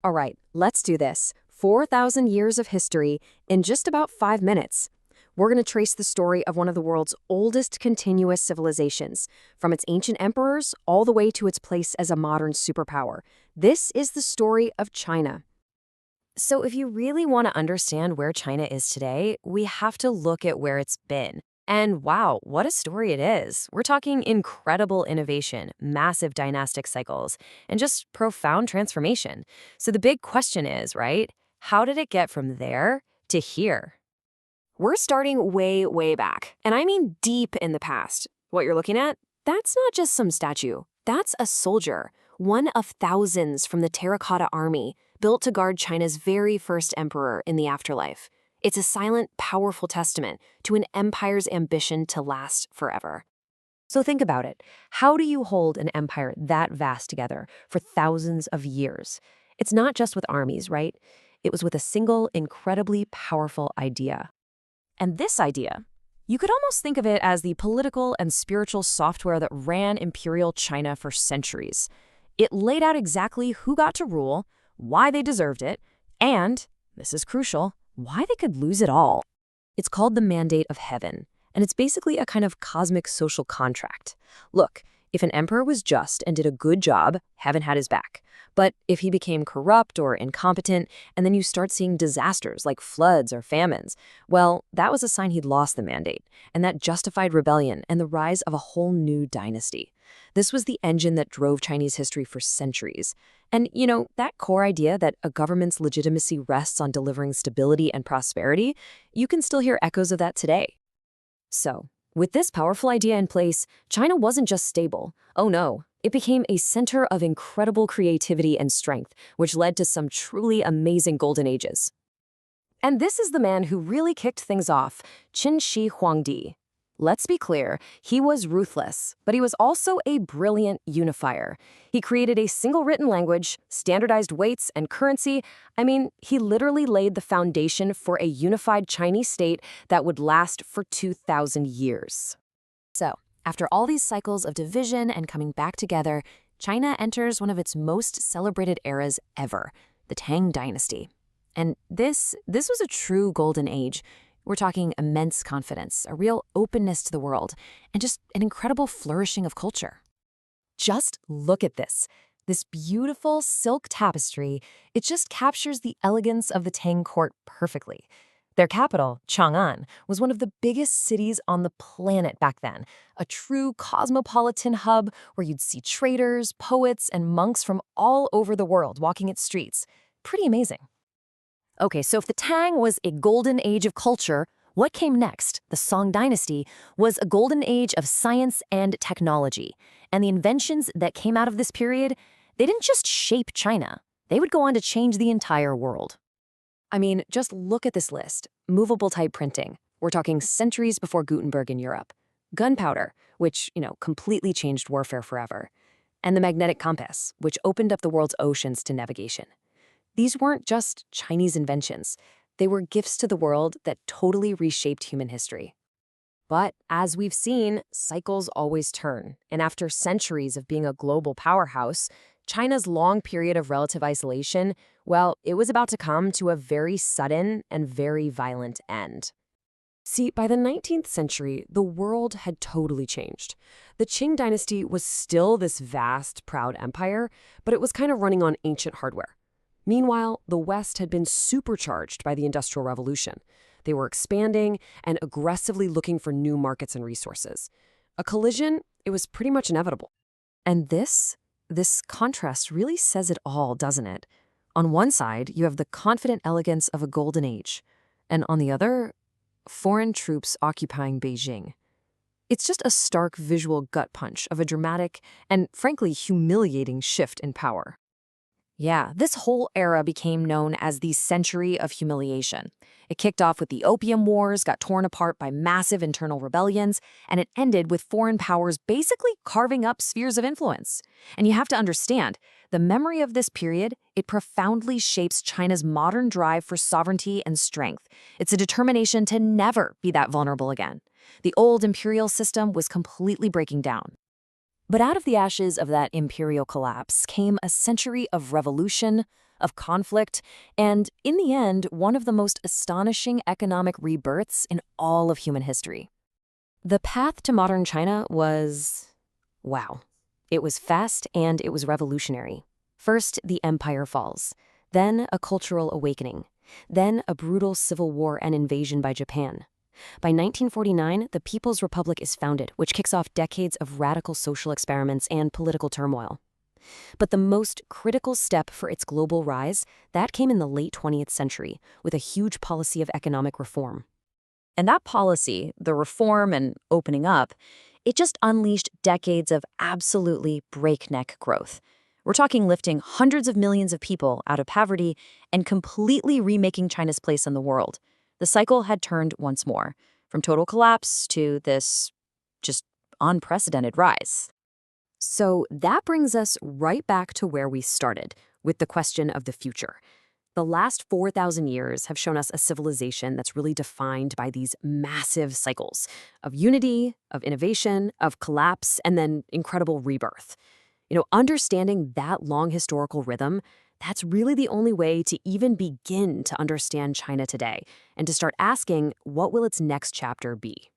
All right, let's do this. 4,000 years of history in just about 5 minutes. We're going to trace the story of one of the world's oldest continuous civilizations, from its ancient emperors all the way to its place as a modern superpower. This is the story of China. So if you really want to understand where China is today, we have to look at where it's been. And wow, what a story it is. We're talking incredible innovation, massive dynastic cycles, and just profound transformation. So the big question is, right? How did it get from there to here? We're starting way, way back, and I mean deep in the past. What you're looking at? That's not just some statue. That's a soldier, one of thousands from the Terracotta Army, built to guard China's very first emperor in the afterlife. It's a silent, powerful testament to an empire's ambition to last forever. So think about it. How do you hold an empire that vast together for thousands of years? It's not just with armies, right? It was with a single, incredibly powerful idea. And this idea, you could almost think of it as the political and spiritual software that ran imperial China for centuries. It laid out exactly who got to rule, why they deserved it, and, this is crucial, why they could lose it all. It's called the Mandate of Heaven, and it's basically a kind of cosmic social contract. Look, if an emperor was just and did a good job, heaven had his back. But if he became corrupt or incompetent, and then you start seeing disasters like floods or famines, well, that was a sign he'd lost the mandate, and that justified rebellion and the rise of a whole new dynasty. This was the engine that drove Chinese history for centuries. And, that core idea that a government's legitimacy rests on delivering stability and prosperity, you can still hear echoes of that today. So, with this powerful idea in place, China wasn't just stable. Oh no, it became a center of incredible creativity and strength, which led to some truly amazing golden ages. And this is the man who really kicked things off, Qin Shi Huangdi. Let's be clear, he was ruthless, but he was also a brilliant unifier. He created a single written language, standardized weights and currency. I mean, he literally laid the foundation for a unified Chinese state that would last for 2,000 years. So, after all these cycles of division and coming back together, China enters one of its most celebrated eras ever, the Tang Dynasty. And this was a true golden age. We're talking immense confidence, a real openness to the world, and just an incredible flourishing of culture. Just look at this. This beautiful silk tapestry, it just captures the elegance of the Tang court perfectly. Their capital, Chang'an, was one of the biggest cities on the planet back then, a true cosmopolitan hub where you'd see traders, poets, and monks from all over the world walking its streets. Pretty amazing. Okay, so if the Tang was a golden age of culture, what came next, the Song Dynasty, was a golden age of science and technology. And the inventions that came out of this period, they didn't just shape China. They would go on to change the entire world. I mean, just look at this list. Movable type printing. We're talking centuries before Gutenberg in Europe. Gunpowder, which, completely changed warfare forever. And the magnetic compass, which opened up the world's oceans to navigation. These weren't just Chinese inventions. They were gifts to the world that totally reshaped human history. But as we've seen, cycles always turn. And after centuries of being a global powerhouse, China's long period of relative isolation, well, it was about to come to a very sudden and very violent end. See, by the 19th century, the world had totally changed. The Qing dynasty was still this vast, proud empire, but it was kind of running on ancient hardware. Meanwhile, the West had been supercharged by the Industrial Revolution. They were expanding and aggressively looking for new markets and resources. A collision, it was pretty much inevitable. And this contrast really says it all, doesn't it? On one side, you have the confident elegance of a golden age, and on the other, foreign troops occupying Beijing. It's just a stark visual gut punch of a dramatic and, frankly, humiliating shift in power. Yeah, this whole era became known as the Century of Humiliation. It kicked off with the Opium Wars, got torn apart by massive internal rebellions, and it ended with foreign powers basically carving up spheres of influence. And you have to understand, the memory of this period, it profoundly shapes China's modern drive for sovereignty and strength. It's a determination to never be that vulnerable again. The old imperial system was completely breaking down. But out of the ashes of that imperial collapse came a century of revolution, of conflict, and in the end, one of the most astonishing economic rebirths in all of human history. The path to modern China was, wow. It was fast and it was revolutionary. First, the empire falls. Then, a cultural awakening. Then, a brutal civil war and invasion by Japan. By 1949, the People's Republic is founded, which kicks off decades of radical social experiments and political turmoil. But the most critical step for its global rise, that came in the late 20th century, with a huge policy of economic reform. And that policy, the reform and opening up, it just unleashed decades of absolutely breakneck growth. We're talking lifting hundreds of millions of people out of poverty and completely remaking China's place in the world. The cycle had turned once more, from total collapse to this just unprecedented rise. So that brings us right back to where we started, with the question of the future. The last 4,000 years have shown us a civilization that's really defined by these massive cycles of unity, of innovation, of collapse, and then incredible rebirth. Understanding that long historical rhythm, that's really the only way to even begin to understand China today and to start asking, what will its next chapter be?